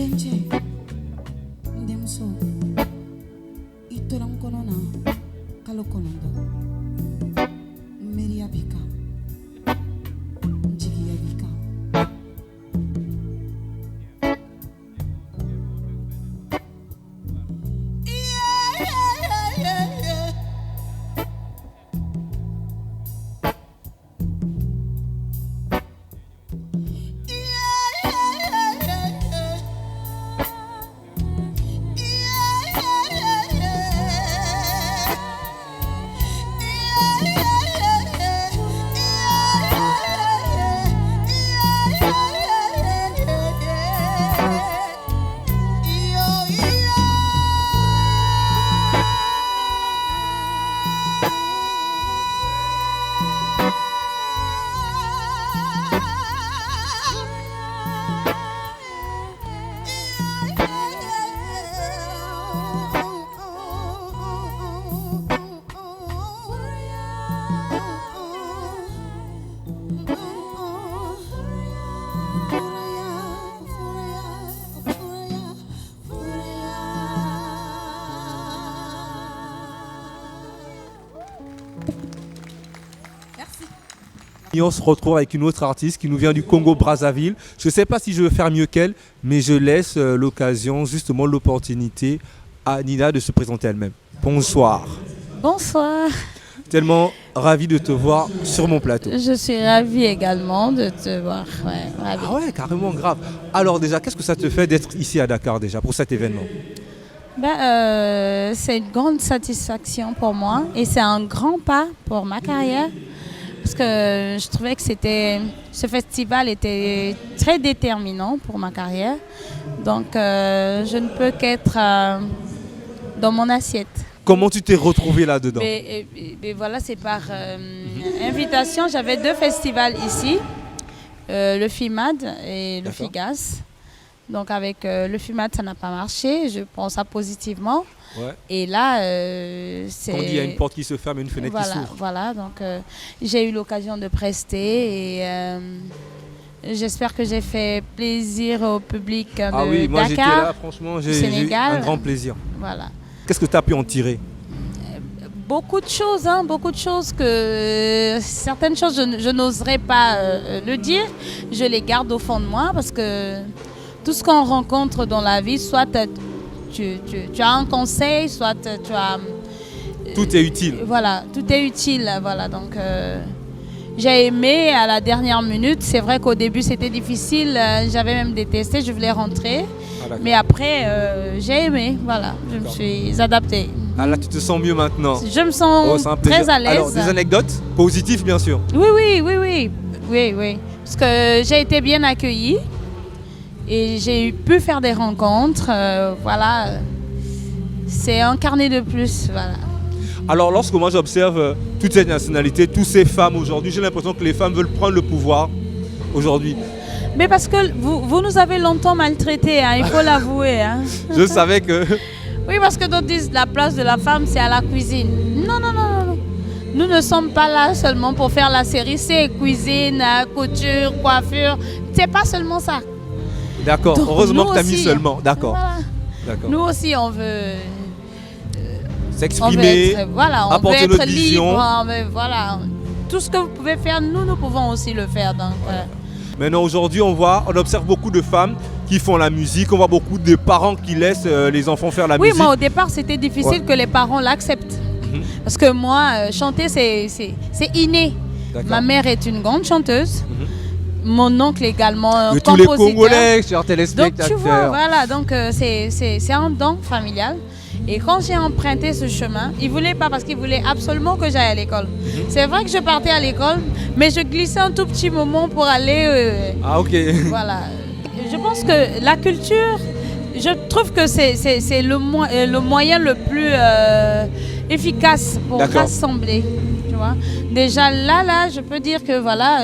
Ndenche, ndemso, itoram konona, kalokonondo, meria bika, jigia bika. Et on se retrouve avec une autre artiste qui nous vient du Congo-Brazzaville. Je ne sais pas si je veux faire mieux qu'elle, mais je laisse l'occasion, justement l'opportunité à Nina de se présenter elle-même. Bonsoir. Bonsoir. Tellement ravi de te voir sur mon plateau. Je suis ravie également de te voir. Ouais, ravie. Ah ouais, carrément grave. Alors déjà, qu'est-ce que ça te fait d'être ici à Dakar déjà pour cet événement? C'est une grande satisfaction pour moi et c'est un grand pas pour ma carrière. Parce que je trouvais que ce festival était très déterminant pour ma carrière. Donc, je ne peux qu'être dans mon assiette. Comment tu t'es retrouvée là-dedans? Mais voilà, c'est par invitation. J'avais 2 festivals ici, le FIMAD et le FIGAS. Donc, avec le FIMAD, ça n'a pas marché. Je prends ça positivement. Ouais. Et là, c'est... Quand il y a une porte qui se ferme et une fenêtre qui s'ouvre. Voilà, donc j'ai eu l'occasion de prester et j'espère que j'ai fait plaisir au public de Ah oui, moi Dakar, j'étais là, franchement, j'ai eu un grand plaisir. Voilà. Qu'est-ce que tu as pu en tirer? Beaucoup de choses que certaines choses je n'oserais pas le dire. Je les garde au fond de moi parce que tout ce qu'on rencontre dans la vie, soit tu as un conseil, soit tu as... Tout est utile. Voilà, tout est utile. Voilà, donc j'ai aimé à la dernière minute. C'est vrai qu'au début c'était difficile, j'avais même détesté, je voulais rentrer. Mais après, j'ai aimé, voilà, je me suis adaptée. Ah là, tu te sens mieux maintenant? Je me sens très à l'aise. Alors, des anecdotes positives, bien sûr? Oui. Parce que j'ai été bien accueillie. Et j'ai pu faire des rencontres, voilà. C'est un carnet de plus, voilà. Alors lorsque moi j'observe toutes ces nationalités, toutes ces femmes aujourd'hui, j'ai l'impression que les femmes veulent prendre le pouvoir aujourd'hui. Mais parce que vous nous avez longtemps maltraités, hein, il faut l'avouer. Hein. Je savais que... Oui, parce que d'autres disent la place de la femme, c'est à la cuisine. Non. Nous ne sommes pas là seulement pour faire la série, c'est cuisine, couture, coiffure. C'est pas seulement ça. D'accord, donc, heureusement que tu as mis aussi, seulement, d'accord. Voilà. D'accord. Nous aussi, on veut s'exprimer, on apporter veut être notre vision. Libre, voilà. Tout ce que vous pouvez faire, nous pouvons aussi le faire. Donc, Maintenant, aujourd'hui, on observe beaucoup de femmes qui font la musique. On voit beaucoup de parents qui laissent les enfants faire la musique. Oui, moi, au départ, c'était difficile que les parents l'acceptent. Parce que moi, chanter, c'est inné. Ma mère est une grande chanteuse. Mon oncle également de tous les Congolais, chers téléspectateurs. Donc tu vois, voilà, donc c'est un don familial. Et quand j'ai emprunté ce chemin, il ne voulait pas parce qu'il voulait absolument que j'aille à l'école. C'est vrai que je partais à l'école, mais je glissais un tout petit moment pour aller... Ah ok. Voilà. Je pense que la culture, je trouve que c'est le moyen le plus efficace pour rassembler. Tu vois. Déjà là, je peux dire que voilà...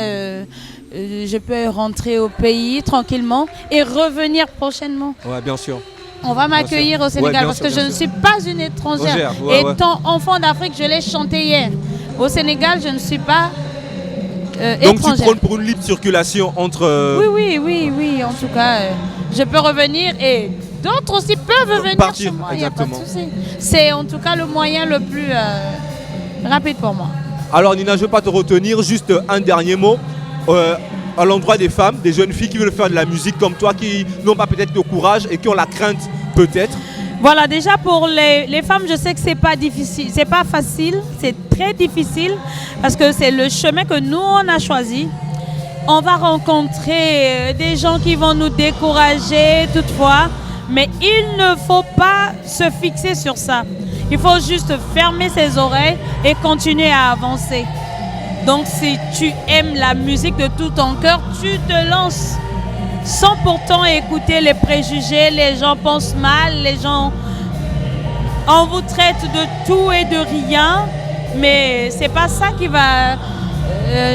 je peux rentrer au pays tranquillement et revenir prochainement. Ouais, bien sûr. On va m'accueillir au Sénégal parce que je ne suis pas une étrangère. Étant enfant d'Afrique, je l'ai chanté hier. Au Sénégal, je ne suis pas donc étrangère. tu prônes pour une libre circulation entre... Oui. En tout cas, je peux revenir et d'autres aussi peuvent venir partir, chez moi. Il n'y a pas de exactement. souci. C'est en tout cas le moyen le plus rapide pour moi. Alors Nina, je ne veux pas te retenir, juste un dernier mot. À l'endroit des femmes, des jeunes filles qui veulent faire de la musique comme toi, qui n'ont pas peut-être le courage et qui ont la crainte peut-être. Voilà, déjà pour les femmes, je sais que c'est pas difficile, c'est pas facile, c'est très difficile parce que c'est le chemin que nous on a choisi. On va rencontrer des gens qui vont nous décourager toutefois, mais il ne faut pas se fixer sur ça. Il faut juste fermer ses oreilles et continuer à avancer. Donc si tu aimes la musique de tout ton cœur, tu te lances sans pourtant écouter les préjugés. Les gens pensent mal, les gens, on vous traite de tout et de rien, mais c'est pas ça qui va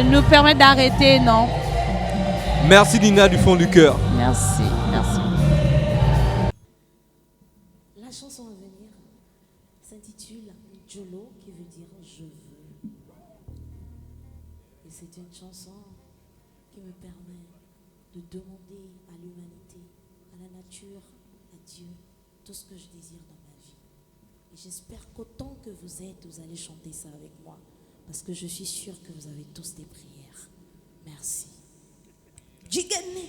nous permettre d'arrêter, non. Merci Nina du fond du cœur. Merci, merci. La chanson à venir s'intitule Jolo, qui veut dire je veux. Et c'est une chanson qui me permet de demander à l'humanité, à la nature, à Dieu, tout ce que je désire dans ma vie. Et j'espère qu'autant que vous êtes, vous allez chanter ça avec moi, parce que je suis sûre que vous avez tous des prières. Merci. Jigane.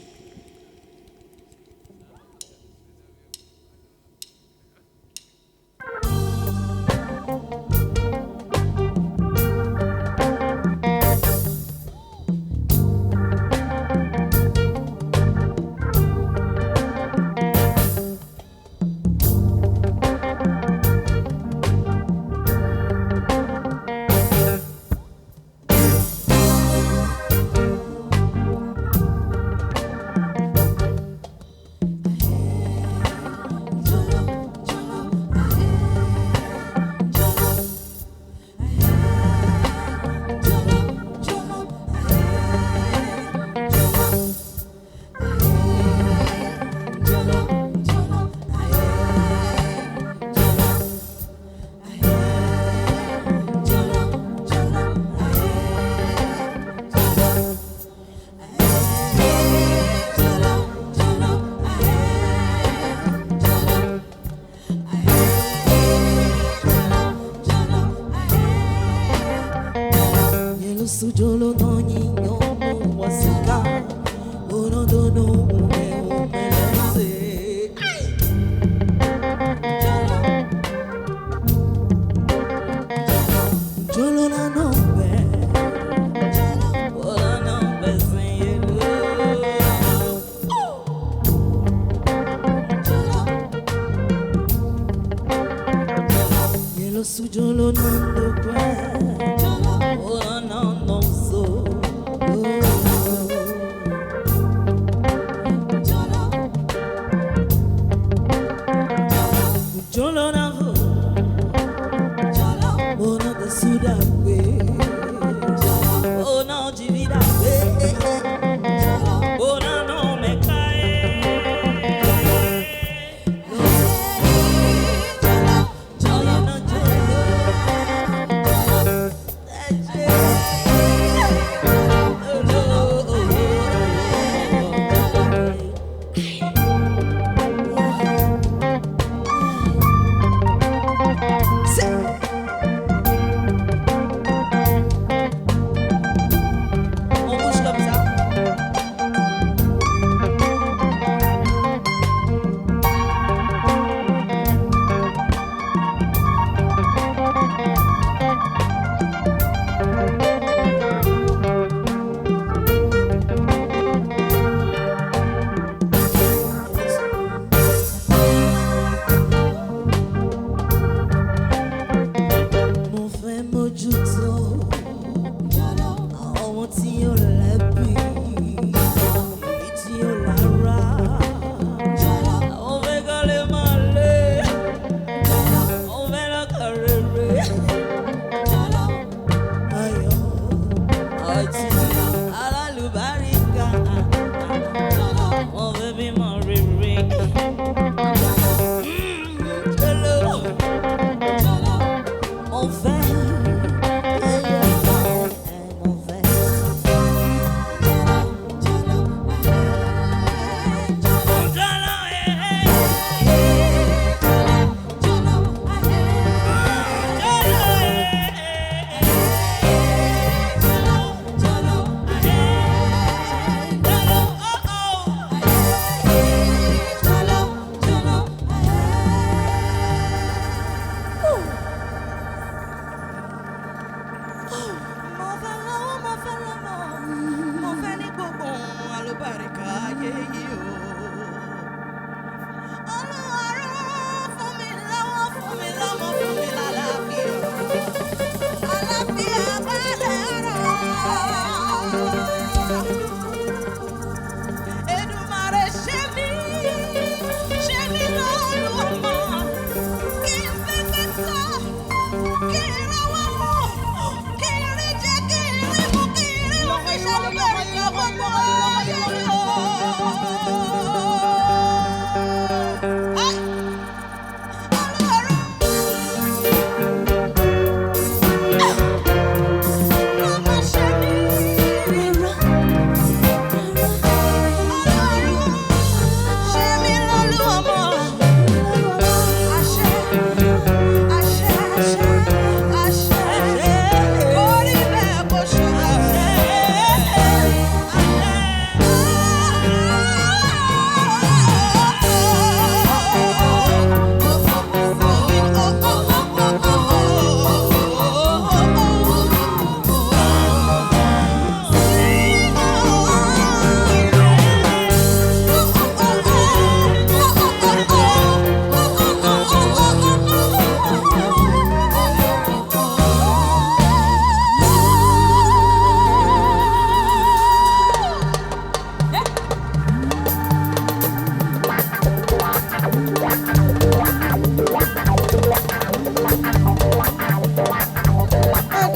Sujolo no niño wasika uno dono umeleze Jolo na nombe Ola nombe seyelo Yelo sujolo nando kwe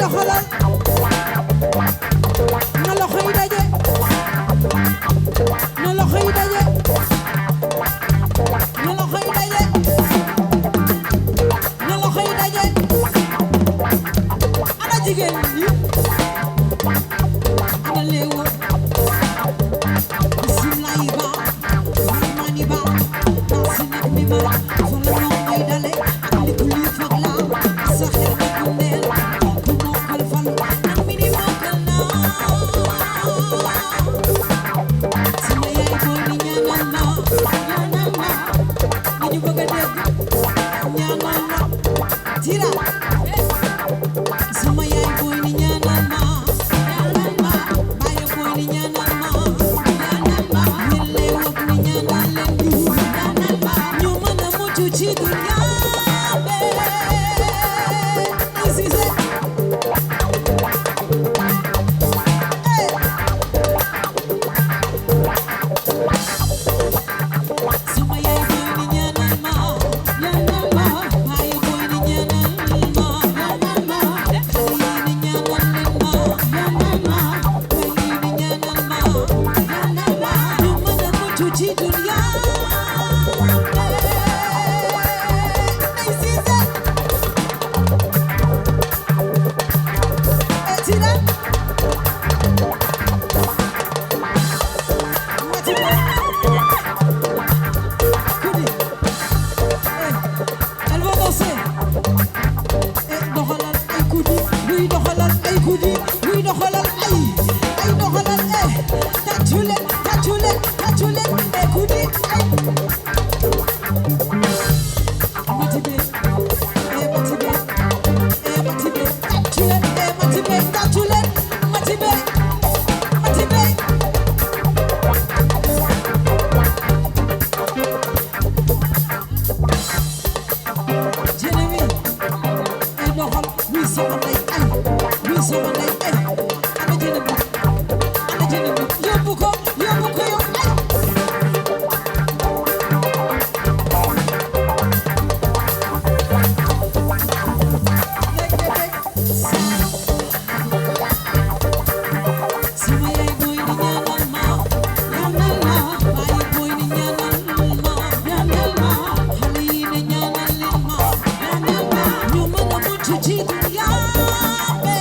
doxalal na loxo yi daje na loxo yi daje na loxo yi daje na loxo yi daje ana jigéen ñi ana leewo bismillahi ba rahmani ba sinak mi ma fa la ñoom may dale ak li ku lii foog la sa xel mi ku neel ku mokkal fal ak mi ni mokkal naa sama yaay booy ni ñaanal ma li ñu bëgg a dégg ñaanal ma tira sama yaay booy ni ñaanal ma baay booy ni ñaanal ma ñelle wak ni ñaanal leen ñu mën a mucc ci dunya be isise sama yaay booy ni ñaanal ma baay booy ni ñaanal ma xale yi ni ñaanal leen ma booy yi ni ñaanal ma ñu mën a mucc ci dunya isise tira Matiba Koudi elle va danser doxalal ay Koudi luy doxalal ay Koudi luy doxalal ay doxalal tàccu leen Koudi ay Matibe Matibe tàccu leen Matibe Jérémy doxal luy sama ndey ana Jérémy yóbbu ko yow ay sama yaay booy ni ñaanal ma baay booy ni ñaanal ma xale yi ni ñaanal leen ma ñu mën a mucc ci dunya be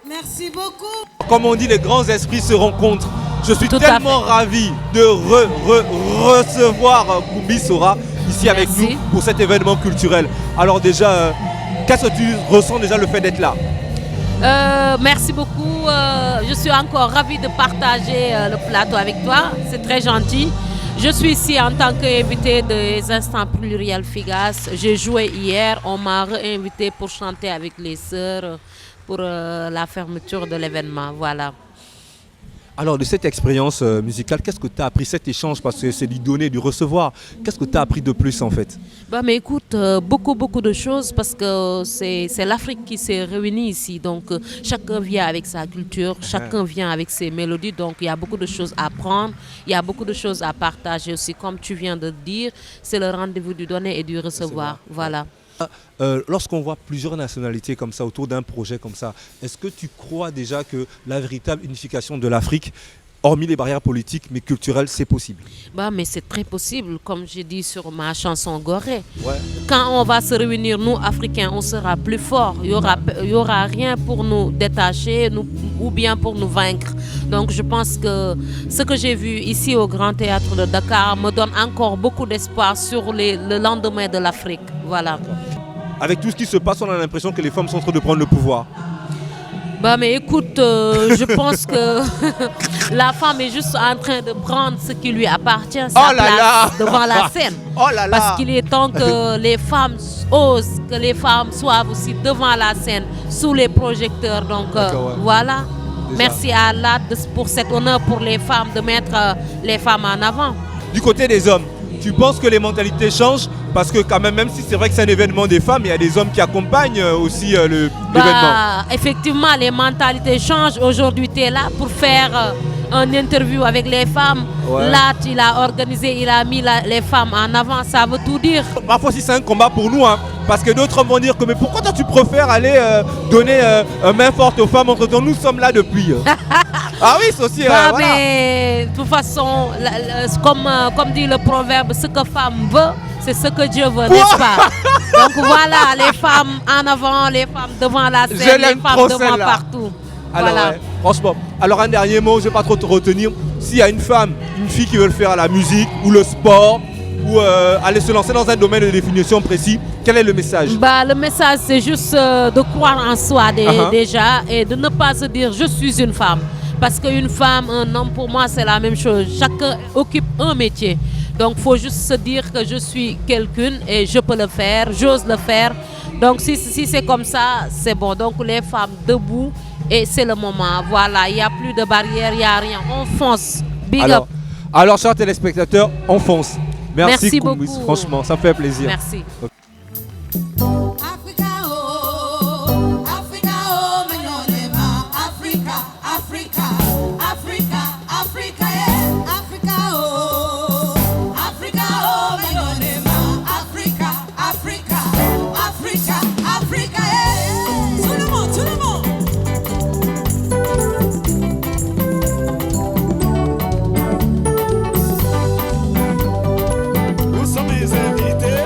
Merci beaucoup. Comme on dit, les grands esprits se rencontrent. Je suis Tout à tellement ravi de recevoir Koumbi Sora ici avec Merci. nous pour cet événement culturel. Alors déjà, qu'est-ce que tu ressens déjà le fait d'être là? Merci beaucoup. Je suis encore ravie de partager le plateau avec toi. C'est très gentil. Je suis ici en tant qu'invité des Instants Pluriels Figas. J'ai joué hier. On m'a réinvité pour chanter avec les sœurs pour la fermeture de l'événement. Voilà. Alors de cette expérience musicale, qu'est-ce que tu as appris, cet échange, parce que c'est du donner, du recevoir, qu'est-ce que tu as appris de plus en fait? Mais écoute, beaucoup de choses parce que c'est l'Afrique qui s'est réunie ici. Donc chacun vient avec sa culture, chacun vient avec ses mélodies. Donc il y a beaucoup de choses à apprendre, il y a beaucoup de choses à partager aussi. Comme tu viens de dire, c'est le rendez-vous du donner et du recevoir. Voilà. Lorsqu'on voit plusieurs nationalités comme ça autour d'un projet comme ça, est-ce que tu crois déjà que la véritable unification de l'Afrique, hormis les barrières politiques mais culturelles, c'est possible? Mais c'est très possible, comme j'ai dit sur ma chanson Gorée. Ouais. Quand on va se réunir, nous, Africains, on sera plus forts. Il y aura rien pour nous détacher ou bien pour nous vaincre. Donc je pense que ce que j'ai vu ici au Grand Théâtre de Dakar me donne encore beaucoup d'espoir sur le lendemain de l'Afrique. Voilà. Avec tout ce qui se passe, on a l'impression que les femmes sont en train de prendre le pouvoir. Bah mais écoute, je pense que la femme est juste en train de prendre ce qui lui appartient, sa place devant la scène. Oh là là. Parce qu'il est temps que les femmes osent, que les femmes soient aussi devant la scène, sous les projecteurs. Donc voilà. Déjà. Merci à Allah pour cet honneur pour les femmes, de mettre les femmes en avant. Du côté des hommes, tu penses que les mentalités changent? Parce que quand même si c'est vrai que c'est un événement des femmes, il y a des hommes qui accompagnent aussi l'événement. Effectivement, les mentalités changent. Aujourd'hui, tu es là pour faire une interview avec les femmes. Ouais. Là, il a organisé, il a mis les femmes en avant. Ça veut tout dire. Parfois aussi c'est un combat pour nous, hein, parce que d'autres hommes vont dire que mais pourquoi toi tu préfères aller donner main forte aux femmes entre temps, nous sommes là depuis. Ah oui, c'est aussi... voilà. Mais de toute façon, comme dit le proverbe, ce que femme veut, c'est ce que Dieu veut, n'est-ce pas? Donc voilà, les femmes en avant, les femmes devant la scène, les femmes devant partout. Alors, Voilà. ouais, franchement. Alors un dernier mot, je ne vais pas trop te retenir. S'il y a une femme, une fille qui veut le faire à la musique ou le sport, ou aller se lancer dans un domaine de définition précis, quel est le message? Le message, c'est juste de croire en soi déjà et de ne pas se dire je suis une femme. Parce qu'une femme, un homme, pour moi, c'est la même chose. Chacun occupe un métier. Donc, il faut juste se dire que je suis quelqu'un et je peux le faire, j'ose le faire. Donc, si c'est comme ça, c'est bon. Donc, les femmes debout et c'est le moment. Voilà, il n'y a plus de barrière, il n'y a rien. On fonce. Big up. Alors, chers téléspectateurs, on fonce. Merci beaucoup. Franchement, ça me fait plaisir. Merci. Africa, oh, Africa, oh, Menolema, Africa, Africa, Africa, Africa, yeah. Africa, oh, Africa, oh, Menolema, Africa, Africa, Africa, Africa, yeah. Tout le monde, tout le monde. Nous sommes les invités.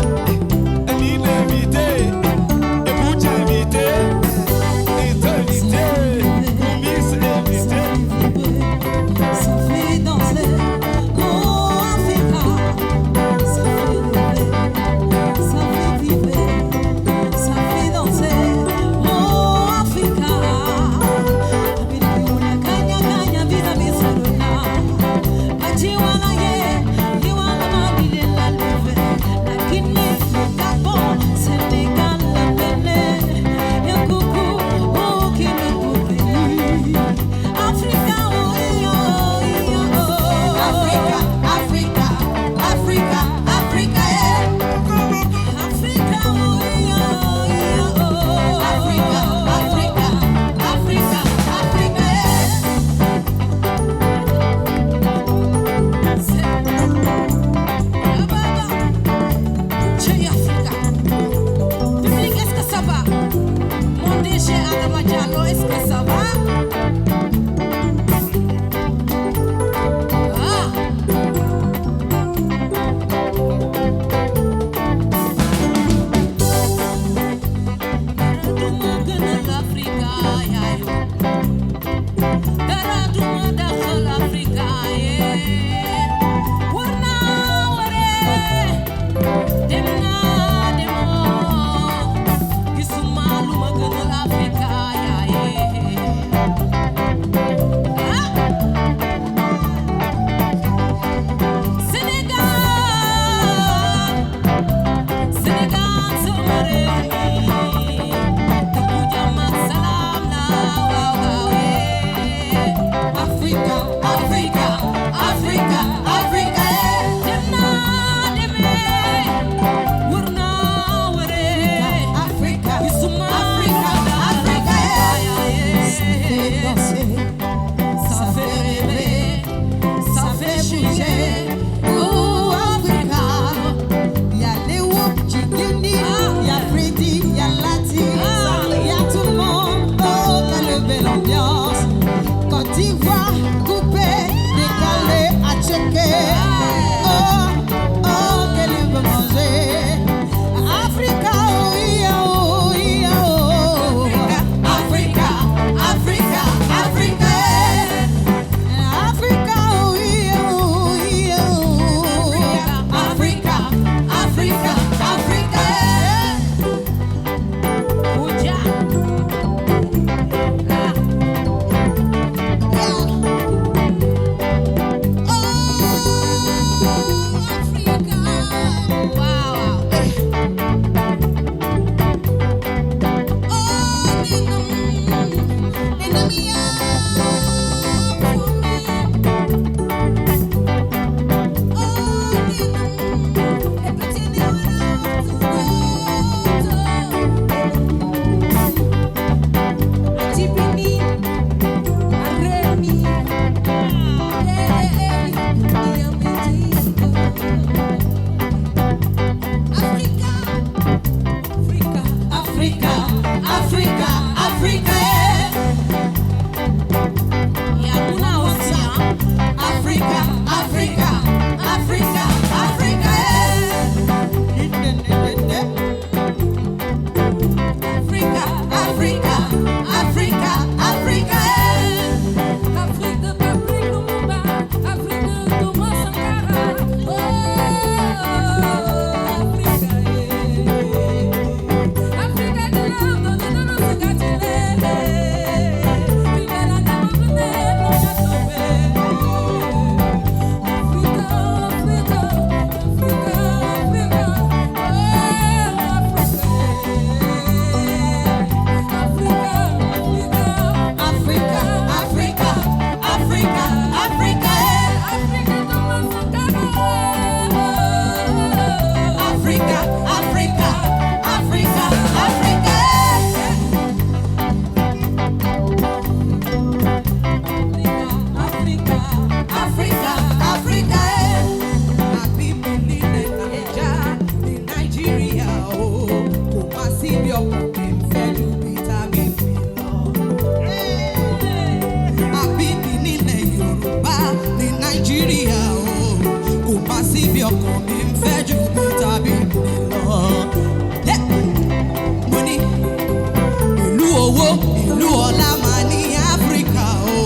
ìlú ọ̀la máa ní Áfíríkà o.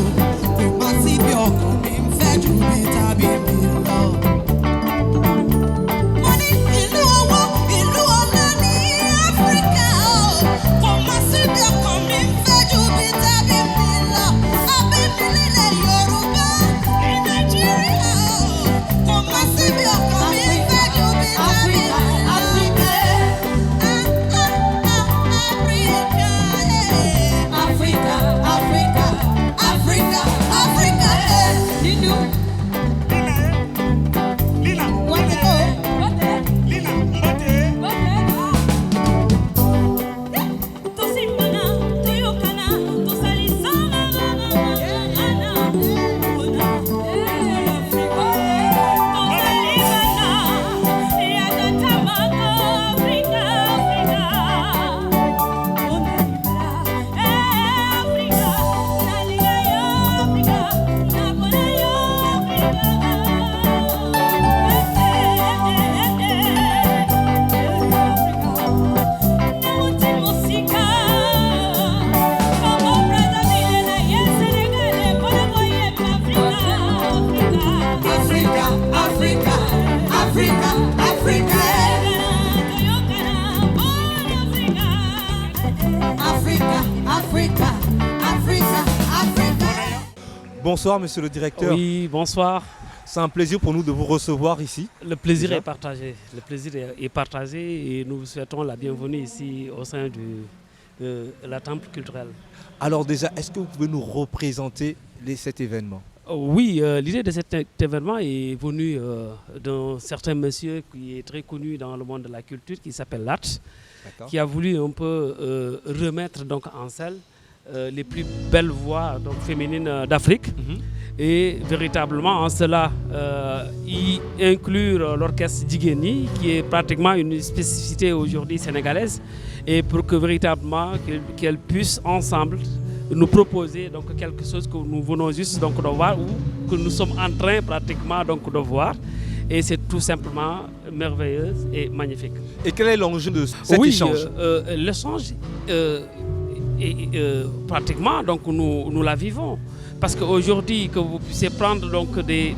Kò má síbi ọkàn mi ń fẹ́ ju bí tàbí mi lọ. Mo ní ìlú owó, ìlú ọ̀la ní Áfíríkà o. Kò má síbi ọkàn mi ń fẹ́ ju bí tàbí mi lọ. Abẹ́mi nílẹ̀ Yorùbá ní Nàìjíríà o. Kò má síbi ọkàn mi ń fẹ́ ju bí tàbí mi lọ. Africa, Africa, Africa, Africa, Ninu. Lina, Want to go? Lina, Mbote. Tusimbana, tuyokana, tusalisana, ana, ona, Africa, tusalibana, yagatamaka, Africa, Africa, ona, Africa, naliga yo, Africa, nabona yo, Africa, Africa, Africa, Africa, Africa, Africa, Africa, Africa. Bonsoir, monsieur le directeur. Oui, bonsoir. C'est un plaisir pour nous de vous recevoir ici. Le plaisir Déjà. est partagé. Le plaisir est partagé et nous vous souhaitons la bienvenue ici au sein de la temple culturelle. Alors déjà, est-ce que vous pouvez nous représenter cet événement? Oui, l'idée de cet événement est venue d'un certain monsieur qui est très connu dans le monde de la culture, qui s'appelle Latch, D'accord. qui a voulu un peu remettre donc en scène les plus belles voix donc, féminines d'Afrique. Et véritablement en cela y inclure l'orchestre Djigeni, qui est pratiquement une spécificité aujourd'hui sénégalaise, et pour que véritablement qu'elles puissent ensemble nous proposer donc quelque chose que nous venons juste donc de voir ou que nous sommes en train pratiquement donc de voir. Et c'est tout simplement merveilleux et magnifique. Et quel est l'enjeu de cet échange? L'échange, pratiquement, donc nous la vivons. Parce qu'aujourd'hui, que vous puissiez prendre donc des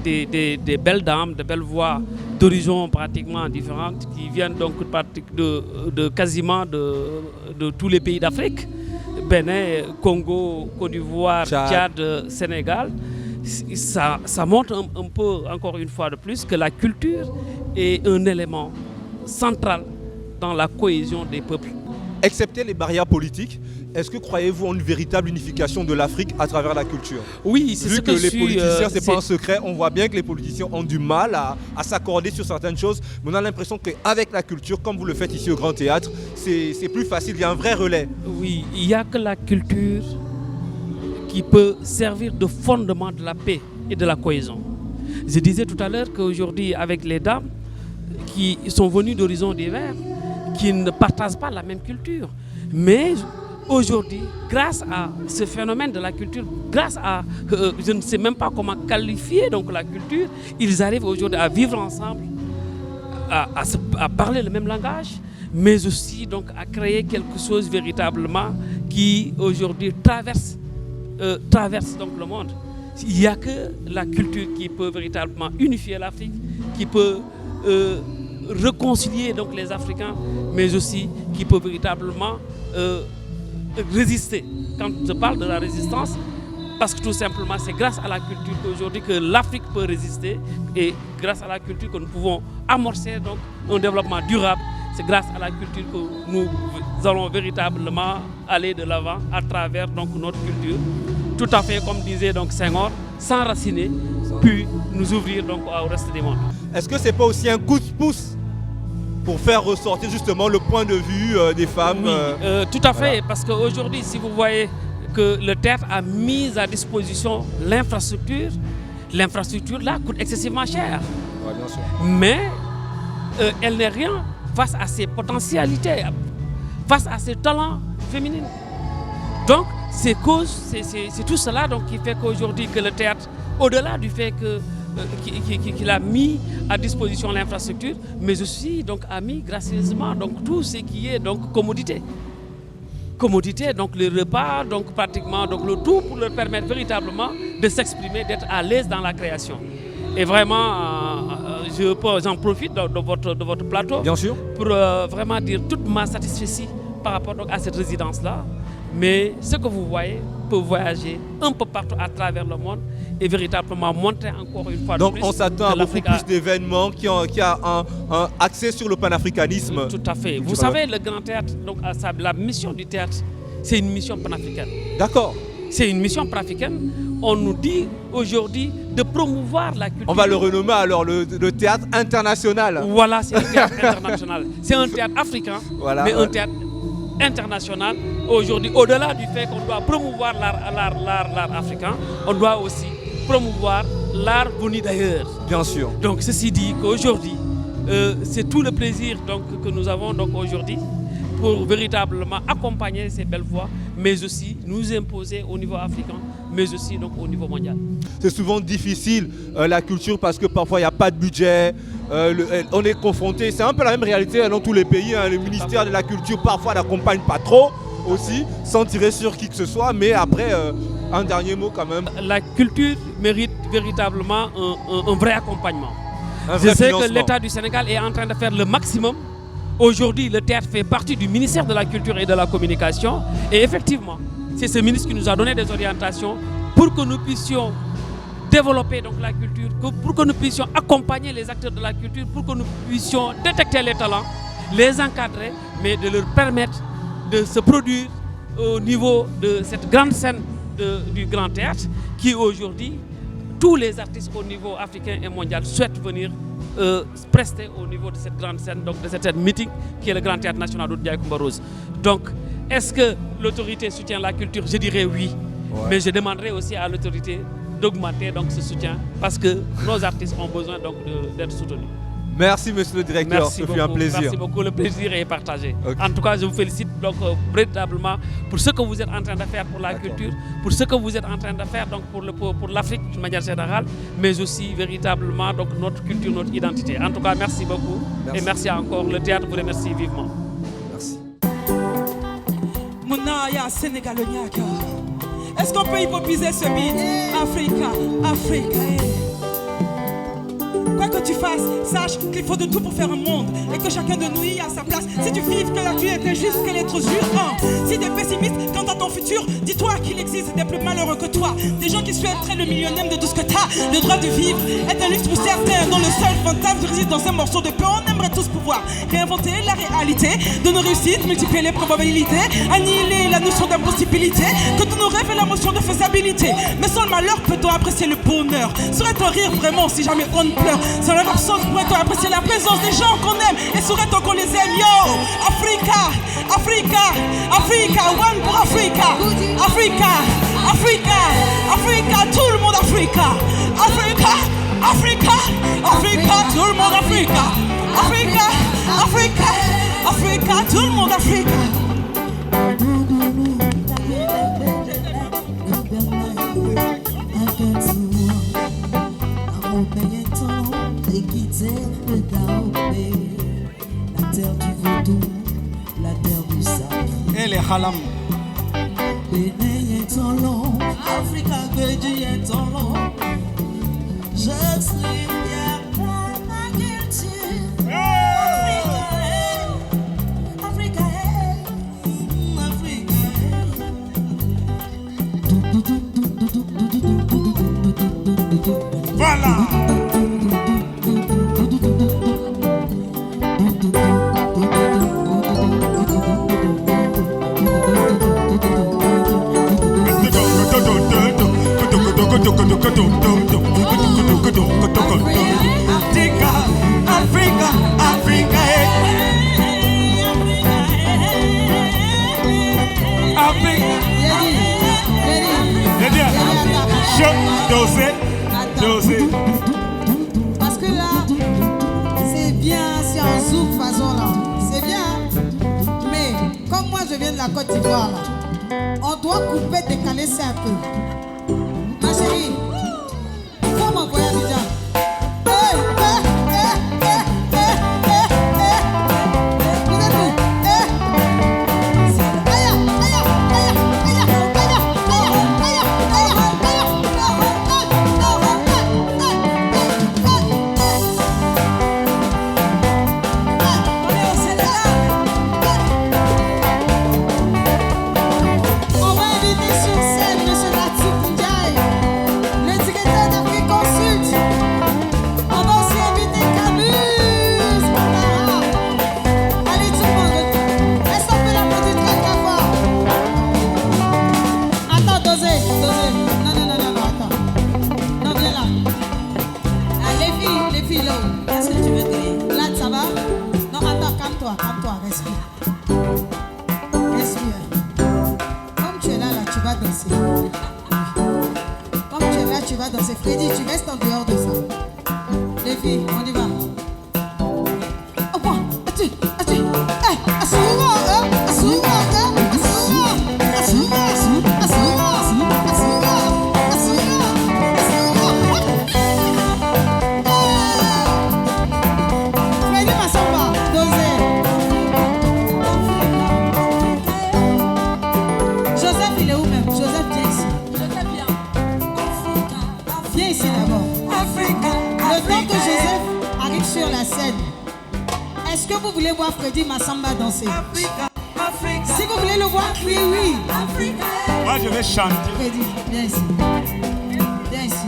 belles dames, de belles voix d'horizons pratiquement différentes qui viennent donc de quasiment de tous les pays d'Afrique, Bénin, Congo, Côte d'Ivoire, Tchad, Sénégal, ça montre un peu, encore une fois de plus, que la culture est un élément central dans la cohésion des peuples. Excepté les barrières politiques, est-ce que croyez-vous en une véritable unification de l'Afrique à travers la culture? Oui, c'est Vu ce que que les politiciens, c'est c'est pas un secret, on voit bien que les politiciens ont du mal à s'accorder sur certaines choses, mais on a l'impression qu'avec la culture, comme vous le faites ici au Grand Théâtre, c'est plus facile, il y a un vrai relais. Oui, il n'y a que la culture qui peut servir de fondement de la paix et de la cohésion. Je disais tout à l'heure qu'aujourd'hui, avec les dames qui sont venues d'horizons divers, qui ne partagent pas la même culture, mais aujourd'hui, grâce à ce phénomène de la culture, grâce à, je ne sais même pas comment qualifier donc la culture, ils arrivent aujourd'hui à vivre ensemble, à parler le même langage, mais aussi donc à créer quelque chose véritablement qui aujourd'hui traverse donc le monde. Il n'y a que la culture qui peut véritablement unifier l'Afrique, qui peut réconcilier donc les Africains, mais aussi qui peut véritablement résister. Quand je parle de la résistance, parce que tout simplement c'est grâce à la culture qu'aujourd'hui que l'Afrique peut résister, et grâce à la culture que nous pouvons amorcer donc un développement durable. C'est grâce à la culture que nous allons véritablement aller de l'avant à travers donc notre culture. Tout à fait comme disait donc Senghor, s'enraciner, puis nous ouvrir donc au reste du monde. Est-ce que c'est pas aussi un coup de pouce pour faire ressortir justement le point de vue des femmes? Oui, tout à fait, parce qu'aujourd'hui, si vous voyez que le théâtre a mis à disposition l'infrastructure là coûte excessivement cher. Ouais, bien sûr. Mais elle n'est rien face à ses potentialités, face à ses talents féminins. Donc, c'est tout cela donc, qui fait qu'aujourd'hui que le théâtre, au-delà du fait qu'il a mis à disposition l'infrastructure, mais aussi donc, a mis gracieusement donc, tout ce qui est donc, commodité. commodité, donc le repas, donc pratiquement donc le tout pour leur permettre véritablement de s'exprimer, d'être à l'aise dans la création. Et vraiment, j'en profite de votre plateau. Bien sûr. Pour vraiment dire toute ma satisfaction par rapport donc, à cette résidence-là. Mais ce que vous voyez peut voyager un peu partout à travers le monde et véritablement montrer encore une fois. Donc de plus on s'attend à beaucoup plus d'événements qui a un accès sur le panafricanisme. Tout à fait. Vous savez, le Grand Théâtre, donc, la mission du théâtre, c'est une mission panafricaine. D'accord. C'est une mission panafricaine. On nous dit aujourd'hui de promouvoir la culture. On va le renommer alors le théâtre international. Voilà, c'est un théâtre international. C'est un théâtre africain, voilà, mais un théâtre international. Aujourd'hui, au-delà du fait qu'on doit promouvoir l'art africain, on doit aussi promouvoir l'art venu d'ailleurs. Bien sûr. Donc ceci dit qu'aujourd'hui, c'est tout le plaisir donc, que nous avons donc, aujourd'hui pour véritablement accompagner ces belles voix, mais aussi nous imposer au niveau africain, mais aussi donc, au niveau mondial. C'est souvent difficile la culture parce que parfois il n'y a pas de budget, on est confronté, c'est un peu la même réalité dans tous les pays, hein. Le ministère de la Culture parfois n'accompagne pas trop aussi, sans tirer sur qui que ce soit, mais après un dernier mot quand même. La culture mérite véritablement un vrai accompagnement. Je sais que l'État du Sénégal est en train de faire le maximum. Aujourd'hui, le théâtre fait partie du ministère de la Culture et de la Communication. Et effectivement, c'est ce ministre qui nous a donné des orientations pour que nous puissions développer donc, la culture, pour que nous puissions accompagner les acteurs de la culture, pour que nous puissions détecter les talents, les encadrer, mais de leur permettre de se produire au niveau de cette grande scène du Grand Théâtre qui aujourd'hui, tous les artistes au niveau africain et mondial souhaitent venir prester au niveau de cette grande scène, donc de cette scène mythique qui est le Grand Théâtre National d'Oudjaï Coumba Rose. Donc, est-ce que l'autorité soutient la culture? Je dirais oui, mais je demanderai aussi à l'autorité d'augmenter donc, ce soutien parce que nos artistes ont besoin donc, d'être soutenus. Merci monsieur le directeur, merci ce beaucoup, fut un plaisir. Merci beaucoup, le plaisir est partagé. Okay. En tout cas, je vous félicite donc, véritablement pour ce que vous êtes en train de faire pour la culture, pour ce que vous êtes en train de faire donc, pour l'Afrique d'une manière générale, mais aussi véritablement donc, notre culture, notre identité. En tout cas, merci beaucoup et merci encore. Le théâtre vous remercie vivement. Merci. Mounaya Sénégal est-ce qu'on peut hypopiser ce beat? Africa, Africa. Quoi que tu fasses, sache qu'il faut de tout pour faire un monde et que chacun de nous y a sa place. Si tu fives que la vie est injuste, qu'elle est trop jure, si tu es pessimiste quant à ton futur, dis-toi qu'il existe des plus malheureux que toi. Des gens qui souhaiteraient le millionième de tout ce que t'as. Le droit de vivre est un luxe pour certains dont le seul fantasme réside dans un morceau de pain. On aimerait tous pouvoir réinventer la réalité de nos réussites, multiplier les probabilités, annihiler la notion d'impossibilité, que tous nos rêves et la notion de faisabilité. Mais sans le malheur, peut-on apprécier le bonheur? Serait-on rire vraiment si jamais on pleure? Sans leur absence, pourrait-on apprécier la présence des gens qu'on aime? Et saurait-on qu'on les aime? Yo, Africa, Africa, Africa, one pour Africa, Africa, Africa, Africa, tout le monde Africa, Africa, Africa, Africa, tout le monde Africa, Africa, Africa, Africa, tout le monde Africa. Le Daopé, la terre du vaudou, la terre du sable. Et les halam. Bénin est en long, Africa Bédi est en long. Je suis fier de ma culture. Africa, Africa. Voilà. Africa, Africa, Africa, Africa. Dosé. Parce que là, c'est bien, c'est en zouk façon là. C'est bien. Mais comme moi je viens de la Côte d'Ivoire là, on doit couper, décaler ça un peu. Ma chérie, faut m'envoyer déjà. Vous êtes où? Comme tu es là, tu vas danser. Freddy, tu restes en dehors de ça. Les filles, on y va. Au point, as-tu, Freddy Massamba, dosé. Joseph, il est où même? Joseph, viens ici. Viens ici d'abord. Le temps que Joseph arrive sur la scène, est-ce que vous voulez voir Freddy Massamba danser? Si vous voulez le voir, oui, oui. Moi, je vais chanter. Freddy, viens ici. Viens ici.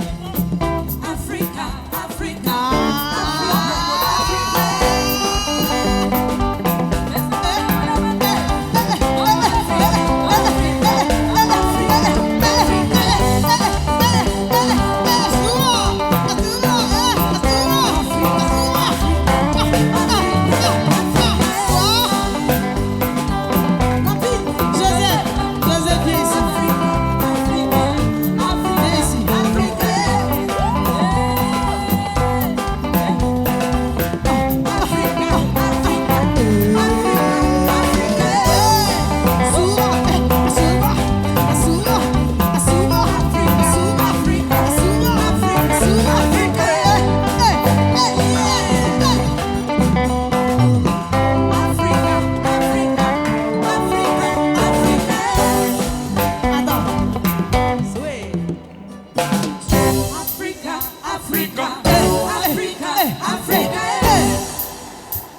Joseph, viens ici.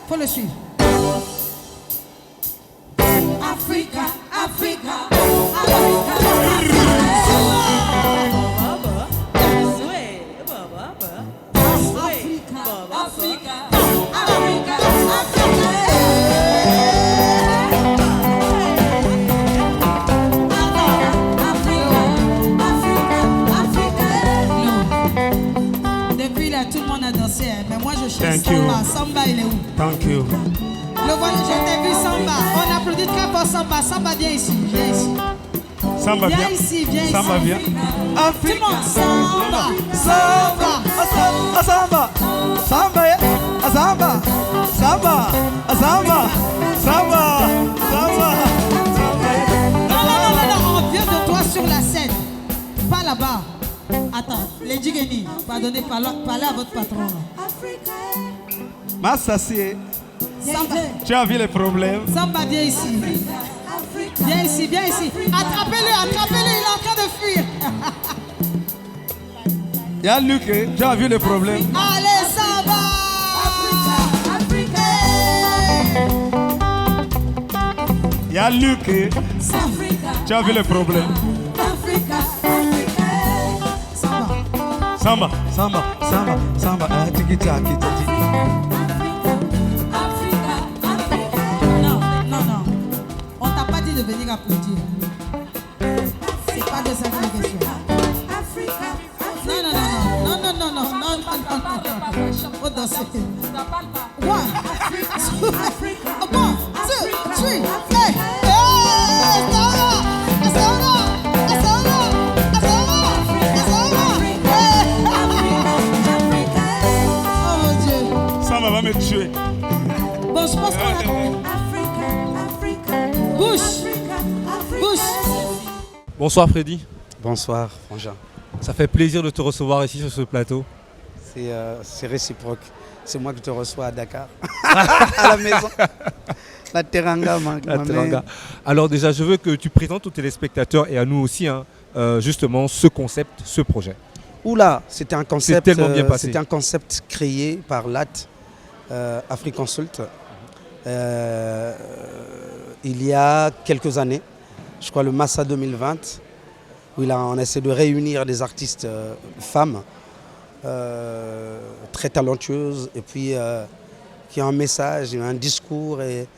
Faut le suivre. Africa, Africa, Depuis là, tout le monde a dansé, mais moi je cherche Samba. Samba, il est où? Thank you. Le voilà, je t'ai vu Samba. On applaudit très fort Samba. Samba, viens ici, viens ici. Samba, Viens viens. ici, viens ici. Samba, viens. Tout le monde, Samba, Samba. Samba. Samba, Samba. Samba. Samba. Samba. Samba. Non, on vient de toi sur la scène. Pas là-bas. Attends, Lady Geni, pardonnez, parlez à votre patron. Massassier, Samba, tu as vu les problèmes? Samba, viens ici. Viens ici, viens ici. Attrapez-le, il est en train de fuir. Il y a Luc, tu as vu les problèmes? Allez, Samba. Il y a Luc, tu as vu les problèmes? Samba, Samba, Samba, Samba, tiki-taka, tiki. Non. On t'a pas dit de venir applaudir. C'est pas de ça qu'il est question. Non. Faut danser. 1, 2, 3, hey! Oh mon Dieu. Samba va me tuer. Bon, je pense qu'on a... Bouche. Bonsoir Freddy. Bonsoir, Frangin. Ça fait plaisir de te recevoir ici sur ce plateau. C'est réciproque. C'est moi qui te reçois à Dakar, à la maison. La Teranga, La Teranga. Alors déjà, je veux que tu présentes aux téléspectateurs et à nous aussi, justement, ce concept, ce projet. Oula, c'était un concept. C'est tellement bien passé. C'était un concept créé par LAT, AfriConsult, il y a quelques années. Je crois le Massa 2020, où on essaie de réunir des artistes femmes très talentueuses et puis qui ont un message, un discours et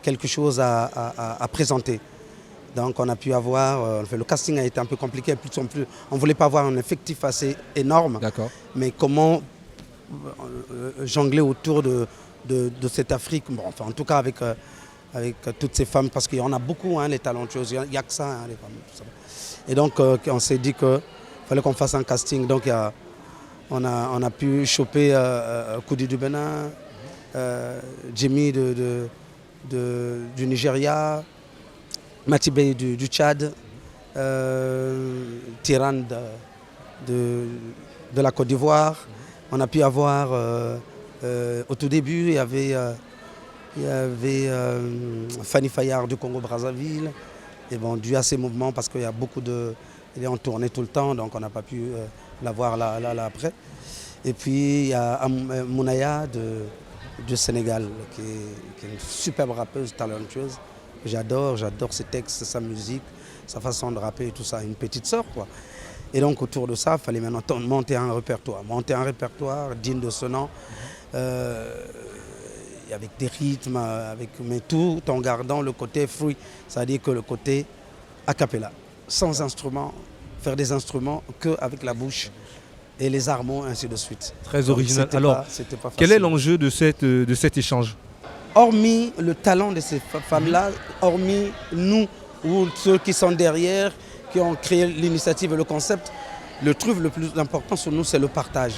quelque chose à présenter. Donc on a pu avoir, le casting a été un peu compliqué, on ne voulait pas avoir un effectif assez énorme, mais comment jongler autour de cette Afrique, bon, enfin, en tout cas avec toutes ces femmes, parce qu'il y en a beaucoup, les talentueuses, il n'y a que ça, les femmes. Tout ça. Et donc, on s'est dit qu'il fallait qu'on fasse un casting. Donc, on a pu choper Koudi du Bénin, Jimmy du Nigeria, Matibé du Tchad, Tiran de la Côte d'Ivoire. On a pu avoir, au tout début, il y avait Fanny Fayard du Congo-Brazzaville. Et bon, dû à ces mouvements, parce qu'il y a beaucoup de... Il est en tournée tout le temps, donc on n'a pas pu la voir là après. Et puis il y a Mounaya du Sénégal, qui est une superbe rappeuse, talentueuse. J'adore ses textes, sa musique, sa façon de rapper et tout ça, une petite sœur quoi. Et donc autour de ça, il fallait maintenant monter un répertoire digne de ce nom, avec des rythmes, mais tout en gardant le côté free, c'est-à-dire que le côté a cappella, sans instruments, faire des instruments qu'avec la bouche et les harmons, ainsi de suite. Très original. Alors, quel est l'enjeu de cet échange? Hormis le talent de ces femmes-là, hormis nous ou ceux qui sont derrière, qui ont créé l'initiative et le concept, le truc le plus important sur nous, c'est le partage.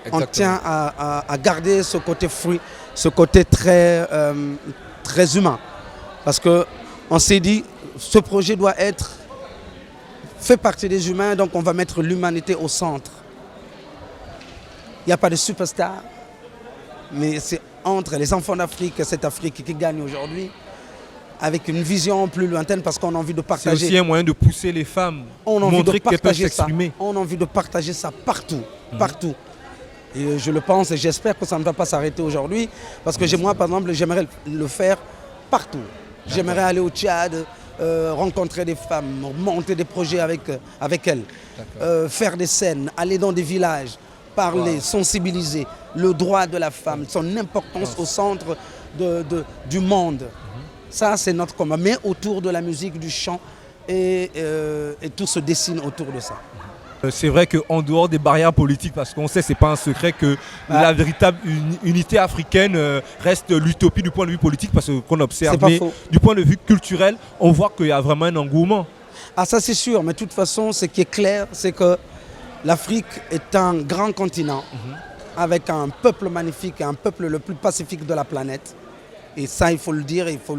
Exactement. On tient à garder ce côté free, ce côté très humain. Parce qu'on s'est dit, ce projet doit fait partie des humains, donc on va mettre l'humanité au centre. Il n'y a pas de superstar, mais c'est entre les enfants d'Afrique et cette Afrique qui gagne aujourd'hui, avec une vision plus lointaine, parce qu'on a envie de partager. C'est aussi un moyen de pousser les femmes, montrer qu'elles peuvent s'exprimer. On a envie de partager ça partout, partout. Et je le pense et j'espère que ça ne va pas s'arrêter aujourd'hui, parce que moi, par exemple, j'aimerais le faire partout. J'aimerais aller au Tchad, rencontrer des femmes, monter des projets avec elles, faire des scènes, aller dans des villages, parler, sensibiliser le droit de la femme, son importance au centre du monde. Ça, c'est notre combat. Mais autour de la musique, du chant, et tout se dessine autour de ça. C'est vrai qu'en dehors des barrières politiques, parce qu'on sait, c'est pas un secret que la véritable unité africaine reste l'utopie du point de vue politique, parce qu'on observe, mais du point de vue culturel, on voit qu'il y a vraiment un engouement. Ah, ça c'est sûr, mais de toute façon, ce qui est clair, c'est que l'Afrique est un grand continent, avec un peuple magnifique, un peuple le plus pacifique de la planète. Et ça, il faut le dire, il faut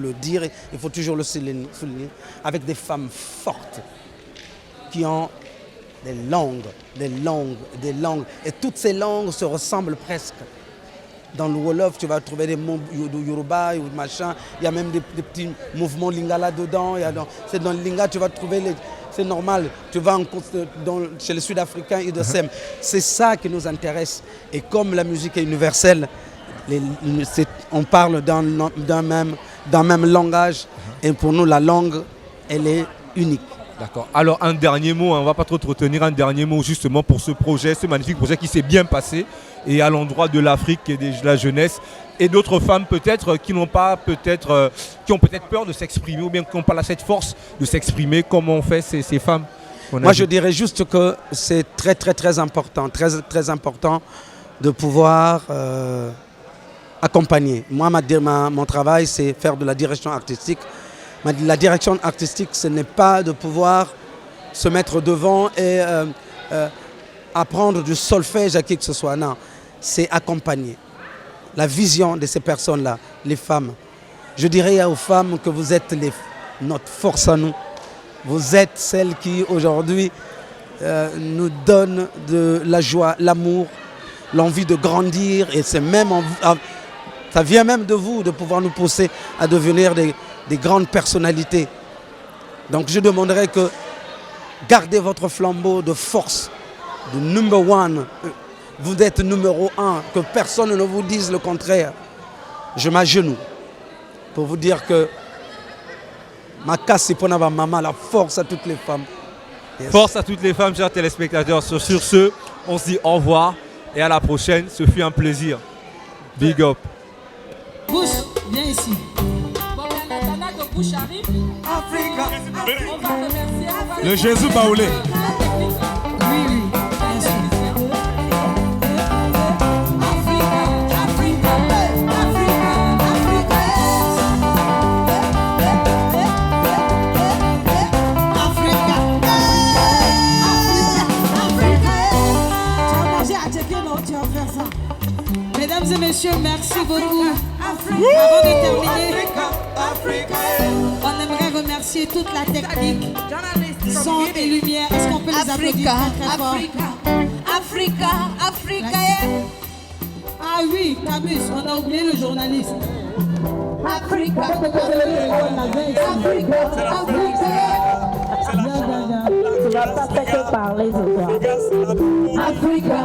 toujours le souligner, avec des femmes fortes, qui ont des langues. Et toutes ces langues se ressemblent presque. Dans le Wolof, tu vas trouver des mots de Yoruba ou machin. Il y a même des petits mouvements lingala dedans. C'est dans le linga, tu vas trouver c'est normal. Tu vas chez les Sud-Africains, ils s'aiment. C'est ça qui nous intéresse. Et comme la musique est universelle, on parle d'un même langage. Et pour nous, la langue, elle est unique. D'accord. Alors un dernier mot, on ne va pas trop te retenir, un dernier mot justement pour ce projet, ce magnifique projet qui s'est bien passé et à l'endroit de l'Afrique et de la jeunesse et d'autres femmes peut-être qui ont peut-être peur de s'exprimer ou bien qui n'ont pas cette force de s'exprimer. Comment on fait ces femmes? Moi je dirais juste que c'est très très très important, très important de pouvoir accompagner. Moi mon travail c'est faire de la direction artistique. La direction artistique, ce n'est pas de pouvoir se mettre devant et apprendre du solfège à qui que ce soit. Non, c'est accompagner la vision de ces personnes-là, les femmes. Je dirais aux femmes que vous êtes notre force à nous. Vous êtes celles qui, aujourd'hui, nous donnent de la joie, l'amour, l'envie de grandir. Et c'est même ça vient même de vous, de pouvoir nous pousser à devenir des grandes personnalités. Donc je demanderais que gardez votre flambeau de force, de number one. Vous êtes numéro un, que personne ne vous dise le contraire. Je m'agenouille pour vous dire que ma casse pour maman, la force à toutes les femmes. Yes. Force à toutes les femmes, chers téléspectateurs. Sur ce, on se dit au revoir et à la prochaine. Ce fut un plaisir. Big up. Bouche, viens ici. Africa. Le Jésus baoulé. Oui. Africa. Mesdames et messieurs, merci beaucoup. Avant de terminer, on aimerait remercier toute la technique, son et lumière. Est-ce qu'on peut les applaudir très fort? Africa. Ah oui, Camus, on a oublié le journaliste. Africa. Tu vas pas faire que parler ce soir. Africa.